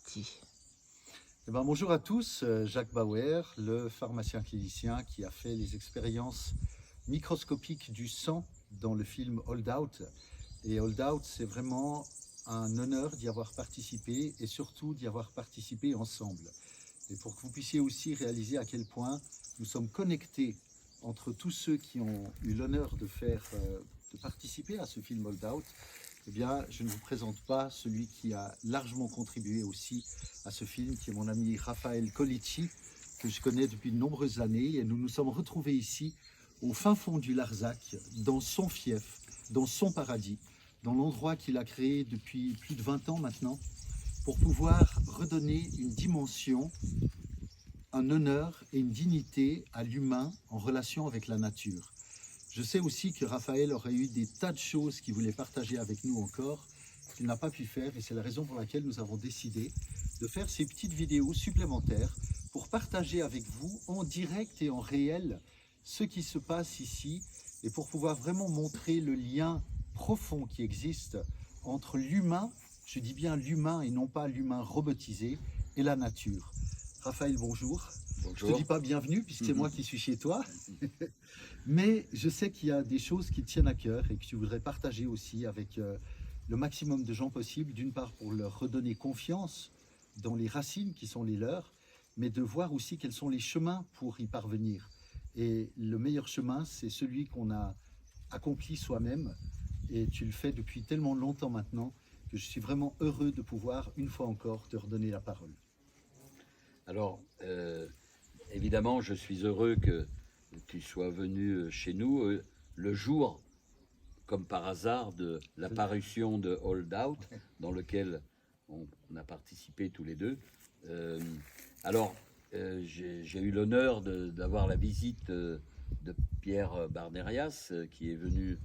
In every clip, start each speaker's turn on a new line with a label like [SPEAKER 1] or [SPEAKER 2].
[SPEAKER 1] parti.
[SPEAKER 2] Eh ben, bonjour à tous, Jacques Bauer, le pharmacien clinicien qui a fait les expériences microscopiques du sang dans le film Hold Out. Et Hold Out, c'est vraiment un honneur d'y avoir participé et surtout d'y avoir participé ensemble. Et pour que vous puissiez aussi réaliser à quel point nous sommes connectés entre tous ceux qui ont eu l'honneur de participer à ce film Hold Out, eh bien, je ne vous présente pas celui qui a largement contribué aussi à ce film, qui est mon ami Raphaël Colici, que je connais depuis de nombreuses années. Et nous nous sommes retrouvés ici, au fin fond du Larzac, dans son fief, dans son paradis, dans l'endroit qu'il a créé depuis plus de 20 ans maintenant, pour pouvoir redonner une dimension, un honneur et une dignité à l'humain en relation avec la nature. Je sais aussi que Raphaël aurait eu des tas de choses qu'il voulait partager avec nous encore, qu'il n'a pas pu faire, et c'est la raison pour laquelle nous avons décidé de faire ces petites vidéos supplémentaires pour partager avec vous en direct et en réel ce qui se passe ici, et pour pouvoir vraiment montrer le lien profond qui existe entre l'humain, je dis bien l'humain et non pas l'humain robotisé, et la nature. Raphaël, bonjour.
[SPEAKER 3] Bonjour.
[SPEAKER 2] Je ne te dis pas bienvenue, puisque c'est moi qui suis chez toi. Mais je sais qu'il y a des choses qui te tiennent à cœur et que tu voudrais partager aussi avec le maximum de gens possible, d'une part pour leur redonner confiance dans les racines qui sont les leurs, mais de voir aussi quels sont les chemins pour y parvenir. Et le meilleur chemin, c'est celui qu'on a accompli soi-même, et tu le fais depuis tellement longtemps maintenant que je suis vraiment heureux de pouvoir, une fois encore, te redonner la parole.
[SPEAKER 3] Alors, évidemment, je suis heureux que tu sois venu chez nous le jour, comme par hasard, de la parution de Hold Out, dans lequel on a participé tous les deux. Alors, j'ai eu l'honneur d'avoir la visite de Pierre Barnerias, qui est venu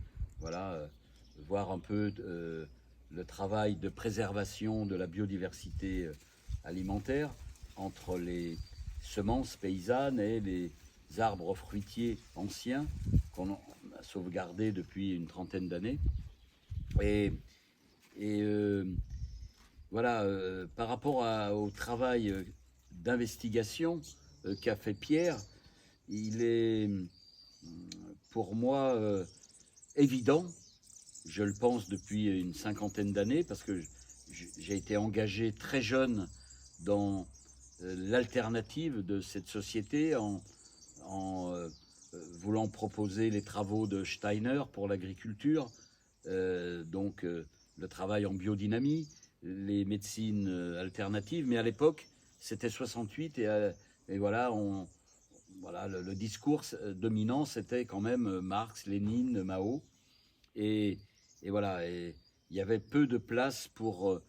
[SPEAKER 3] voir un peu le travail de préservation de la biodiversité alimentaire entre les semences paysannes et les arbres fruitiers anciens qu'on a sauvegardés depuis une trentaine d'années. Et par rapport au travail d'investigation qu'a fait Pierre, il est pour moi évident, je le pense depuis une cinquantaine d'années, parce que j'ai été engagé très jeune dans l'alternative de cette société en voulant proposer les travaux de Steiner pour l'agriculture, le travail en biodynamie, les médecines alternatives. Mais à l'époque, c'était 68 et voilà, le discours dominant, c'était quand même Marx, Lénine, Mao. Et voilà, et il y avait peu de place pour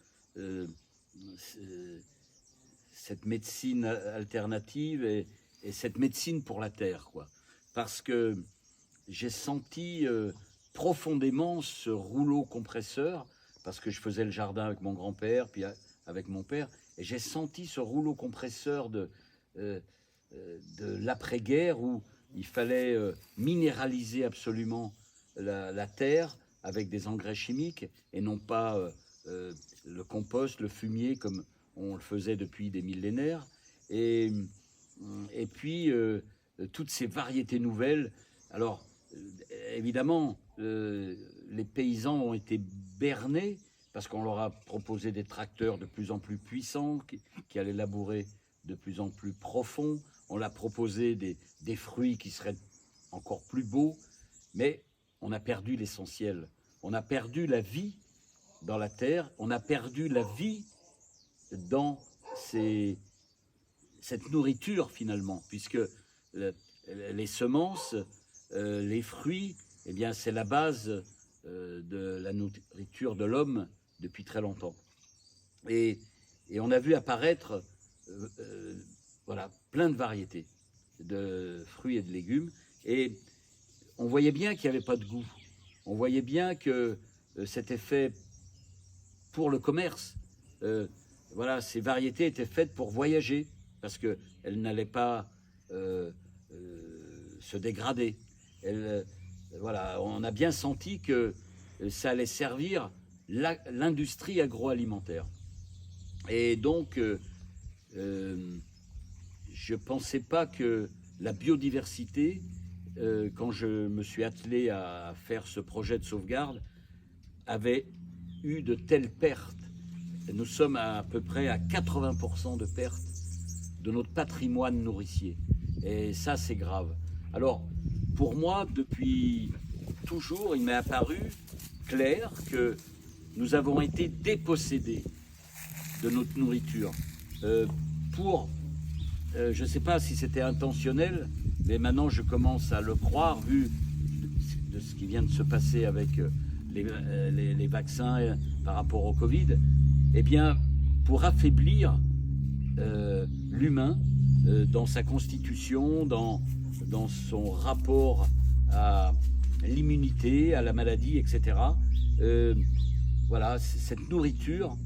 [SPEAKER 3] cette médecine alternative et cette médecine pour la terre, quoi. Parce que j'ai senti profondément ce rouleau compresseur, parce que je faisais le jardin avec mon grand-père, puis avec mon père, et j'ai senti ce rouleau compresseur de l'après-guerre où il fallait minéraliser absolument la terre avec des engrais chimiques et non pas le compost, le fumier comme on le faisait depuis des millénaires, et puis toutes ces variétés nouvelles. Alors évidemment, les paysans ont été bernés parce qu'on leur a proposé des tracteurs de plus en plus puissants qui allaient labourer de plus en plus profond. On leur a proposé des fruits qui seraient encore plus beaux, mais on a perdu l'essentiel. On a perdu la vie dans la terre, on a perdu la vie dans cette nourriture finalement, puisque les semences, les fruits, eh bien c'est la base de la nourriture de l'homme depuis très longtemps. Et on a vu apparaître plein de variétés de fruits et de légumes, et on voyait bien qu'il n'y avait pas de goût. On voyait bien que c'était fait pour le commerce. Ces variétés étaient faites pour voyager, parce qu'elles n'allaient pas se dégrader. On a bien senti que ça allait servir l'industrie agroalimentaire. Et donc, je ne pensais pas que la biodiversité, quand je me suis attelé à faire ce projet de sauvegarde, avait eu de telles pertes. Nous sommes à peu près à 80% de pertes de notre patrimoine nourricier. Et ça, c'est grave. Alors, pour moi, depuis toujours, il m'est apparu clair que nous avons été dépossédés de notre nourriture. Je ne sais pas si c'était intentionnel, mais maintenant je commence à le croire, vu de ce qui vient de se passer avec les vaccins par rapport au Covid, eh bien, pour affaiblir l'humain dans sa constitution, dans son rapport à l'immunité, à la maladie, etc. Voilà, cette nourriture,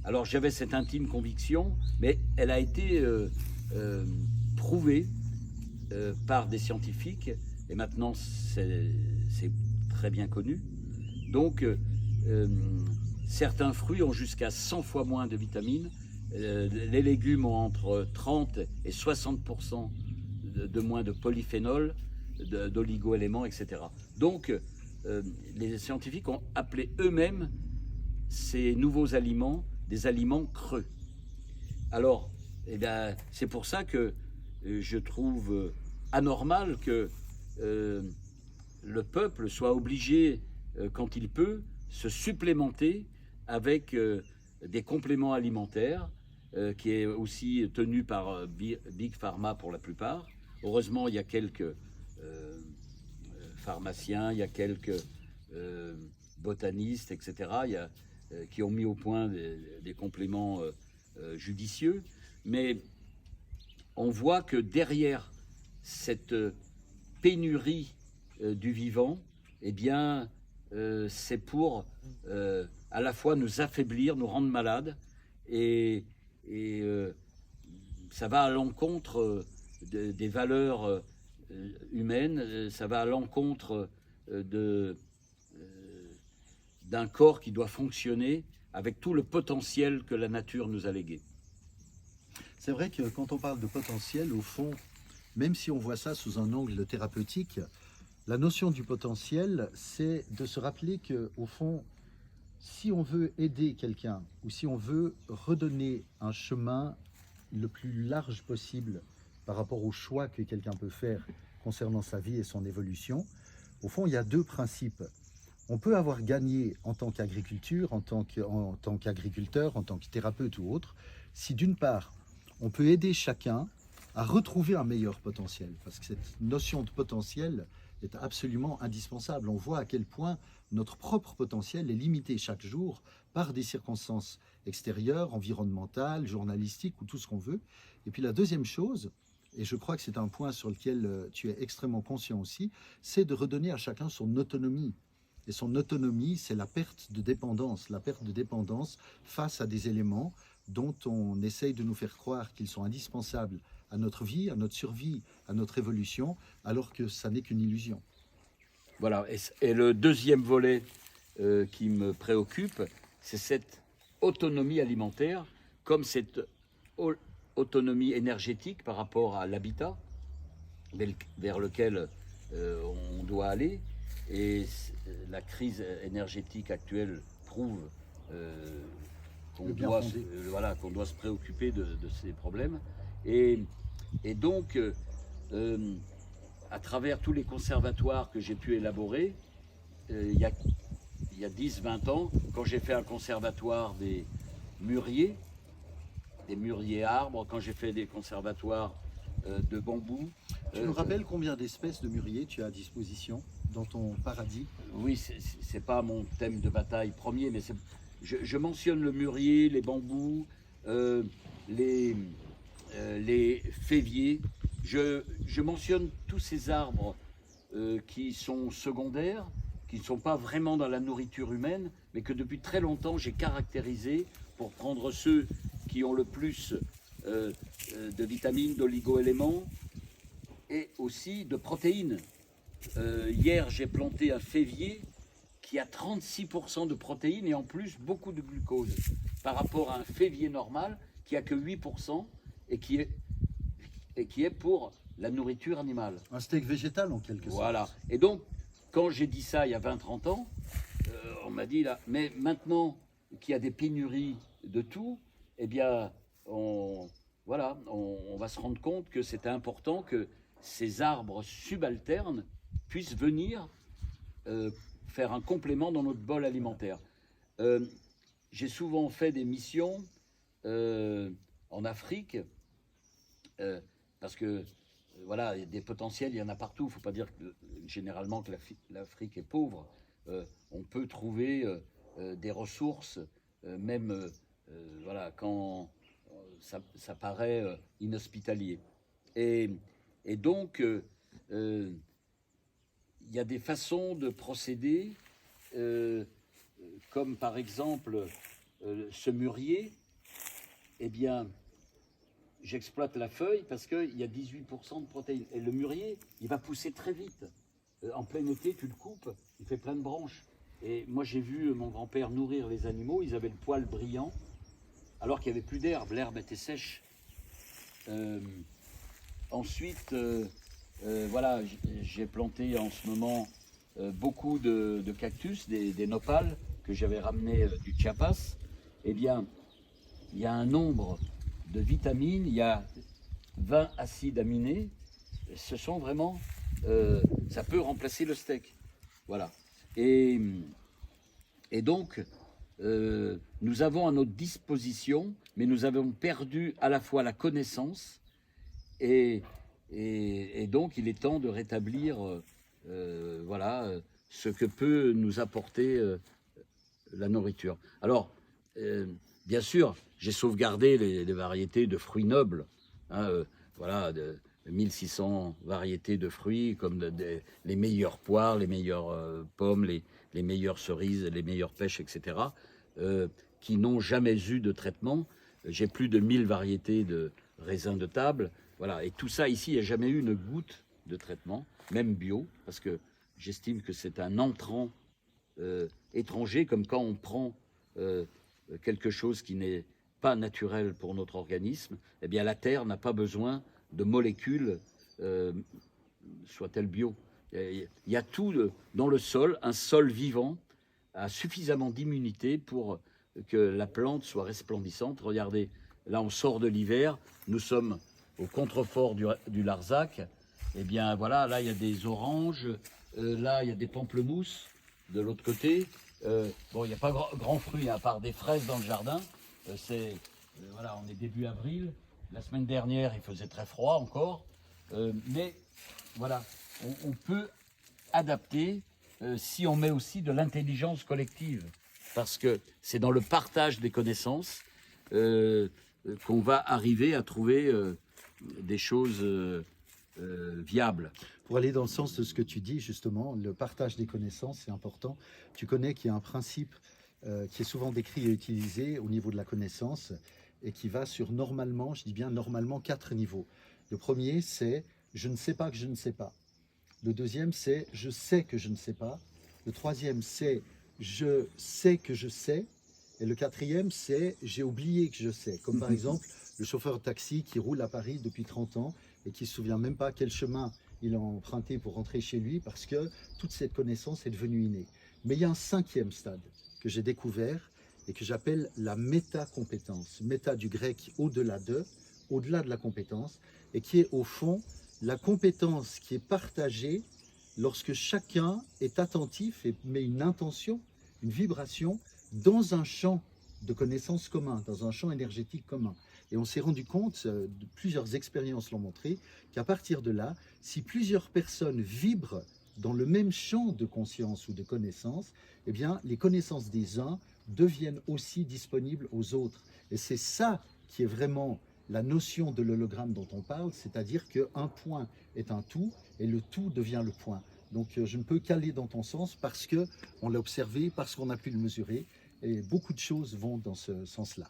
[SPEAKER 3] alors j'avais cette intime conviction, mais elle a été prouvée par des scientifiques, et maintenant c'est très bien connu. Donc, certains fruits ont jusqu'à 100 fois moins de vitamines, les légumes ont entre 30 et 60% de moins de polyphénol, d'oligo-éléments, etc. Donc, les scientifiques ont appelé eux-mêmes ces nouveaux aliments des aliments creux. Alors, eh bien, c'est pour ça que je trouve anormal que le peuple soit obligé, quand il peut, se supplémenter avec des compléments alimentaires, qui est aussi tenu par Big Pharma pour la plupart. Heureusement, il y a quelques pharmaciens, il y a quelques botanistes, etc., qui ont mis au point des compléments judicieux. Mais on voit que derrière cette pénurie du vivant, eh bien, c'est pour à la fois nous affaiblir, nous rendre malades, et ça va à l'encontre des valeurs humaines, ça va à l'encontre d'un corps qui doit fonctionner avec tout le potentiel que la nature nous a légué.
[SPEAKER 2] C'est vrai que quand on parle de potentiel, au fond, même si on voit ça sous un angle thérapeutique, la notion du potentiel, c'est de se rappeler qu'au fond, si on veut aider quelqu'un ou si on veut redonner un chemin le plus large possible par rapport au choix que quelqu'un peut faire concernant sa vie et son évolution, au fond, il y a deux principes. On peut avoir gagné en tant qu'agriculture, en tant qu'agriculteur, en tant que thérapeute ou autre, si d'une part, on peut aider chacun à retrouver un meilleur potentiel, parce que cette notion de potentiel est absolument indispensable. On voit à quel point notre propre potentiel est limité chaque jour par des circonstances extérieures, environnementales, journalistiques ou tout ce qu'on veut. Et puis la deuxième chose, et je crois que c'est un point sur lequel tu es extrêmement conscient aussi, c'est de redonner à chacun son autonomie. Et son autonomie, c'est la perte de dépendance face à des éléments dont on essaye de nous faire croire qu'ils sont indispensables à notre vie, à notre survie, à notre évolution, alors que ça n'est qu'une illusion.
[SPEAKER 3] Voilà, et le deuxième volet qui me préoccupe, c'est cette autonomie alimentaire, comme cette autonomie énergétique par rapport à l'habitat vers lequel on doit aller. Et la crise énergétique actuelle prouve qu'on doit se préoccuper de ces problèmes. Et donc, à travers tous les conservatoires que j'ai pu élaborer, il y a 10-20 ans, quand j'ai fait un conservatoire des mûriers arbres, quand j'ai fait des conservatoires de bambou.
[SPEAKER 2] Tu nous rappelles combien d'espèces de mûriers tu as à disposition dans ton paradis?
[SPEAKER 3] Oui, c'est pas mon thème de bataille premier, mais je mentionne le mûrier, les bambous, les féviers. Je mentionne tous ces arbres qui sont secondaires, qui ne sont pas vraiment dans la nourriture humaine, mais que depuis très longtemps j'ai caractérisé pour prendre ceux qui ont le plus de vitamines, d'oligo-éléments et aussi de protéines. Hier, j'ai planté un févier qui a 36% de protéines et en plus beaucoup de glucose, par rapport à un févier normal qui a que 8% et qui est pour la nourriture animale.
[SPEAKER 2] Un steak végétal en quelque sorte.
[SPEAKER 3] Voilà. Et donc, quand j'ai dit ça il y a 20-30 ans, on m'a dit là, mais maintenant qu'il y a des pénuries de tout, eh bien, on va se rendre compte que c'est important que ces arbres subalternes puissent venir faire un complément dans notre bol alimentaire. J'ai souvent fait des missions en Afrique, parce que voilà, des potentiels, il y en a partout. Il ne faut pas dire que, généralement que l'Afrique est pauvre. On peut trouver des ressources, même voilà, quand ça paraît inhospitalier. Et donc, il y a des façons de procéder, comme par exemple ce mûrier. Eh bien, j'exploite la feuille parce qu'il y a 18% de protéines. Et le mûrier, il va pousser très vite. En plein été, tu le coupes, il fait plein de branches. Et moi, j'ai vu mon grand-père nourrir les animaux, ils avaient le poil brillant, alors qu'il n'y avait plus d'herbe, l'herbe était sèche. Ensuite, voilà, j'ai planté en ce moment beaucoup de cactus, des nopales que j'avais ramenés du Chiapas. Eh bien, il y a un nombre de vitamines, il y a 20 acides aminés. Ce sont vraiment, ça peut remplacer le steak. Voilà. Et donc, nous avons à notre disposition, mais nous avons perdu à la fois la connaissance et donc il est temps de rétablir voilà, ce que peut nous apporter la nourriture. Alors, bien sûr, j'ai sauvegardé les variétés de fruits nobles, hein, voilà, de 1600 variétés de fruits, comme les meilleures poires, les meilleures pommes, les meilleures cerises, les meilleures pêches, etc., qui n'ont jamais eu de traitement. J'ai plus de 1000 variétés de raisins de table. Voilà. Et tout ça, ici, il n'y a jamais eu une goutte de traitement, même bio, parce que j'estime que c'est un entrant étranger, comme quand on prend quelque chose qui n'est pas naturel pour notre organisme. Eh bien, la terre n'a pas besoin de molécules, soit-elles bio. Il y a tout dans le sol, un sol vivant a suffisamment d'immunité pour que la plante soit resplendissante. Regardez, là on sort de l'hiver, nous sommes au contrefort du Larzac. Eh bien voilà, là il y a des oranges, là il y a des pamplemousses de l'autre côté. Bon, il n'y a pas grand fruit à part des fraises dans le jardin. Voilà, on est début avril. La semaine dernière, il faisait très froid encore. Mais voilà, on peut adapter si on met aussi de l'intelligence collective. Parce que c'est dans le partage des connaissances qu'on va arriver à trouver des choses viables.
[SPEAKER 2] Pour aller dans le sens de ce que tu dis, justement, le partage des connaissances, c'est important. Tu connais qu'il y a un principe qui est souvent décrit et utilisé au niveau de la connaissance et qui va sur normalement, je dis bien normalement, 4 niveaux. Le premier, c'est « je ne sais pas que je ne sais pas ». Le deuxième, c'est « je sais que je ne sais pas ». Le troisième, c'est « je sais que je sais ». Et le quatrième, c'est « j'ai oublié que je sais ». Comme par exemple, le chauffeur de taxi qui roule à Paris depuis 30 ans et qui ne se souvient même pas quel chemin il a emprunté pour rentrer chez lui parce que toute cette connaissance est devenue innée. Mais il y a un 5e stade que j'ai découvert et que j'appelle la métacompétence. Méta du grec au-delà de la compétence, et qui est au fond la compétence qui est partagée lorsque chacun est attentif et met une intention, une vibration dans un champ de connaissances commun, dans un champ énergétique commun. Et on s'est rendu compte, plusieurs expériences l'ont montré, qu'à partir de là, si plusieurs personnes vibrent dans le même champ de conscience ou de connaissance, eh bien, les connaissances des uns deviennent aussi disponibles aux autres. Et c'est ça qui est vraiment la notion de l'hologramme dont on parle, c'est-à-dire qu'un point est un tout et le tout devient le point. Donc je ne peux qu'aller dans ton sens parce qu'on l'a observé, parce qu'on a pu le mesurer, et beaucoup de choses vont dans ce sens-là.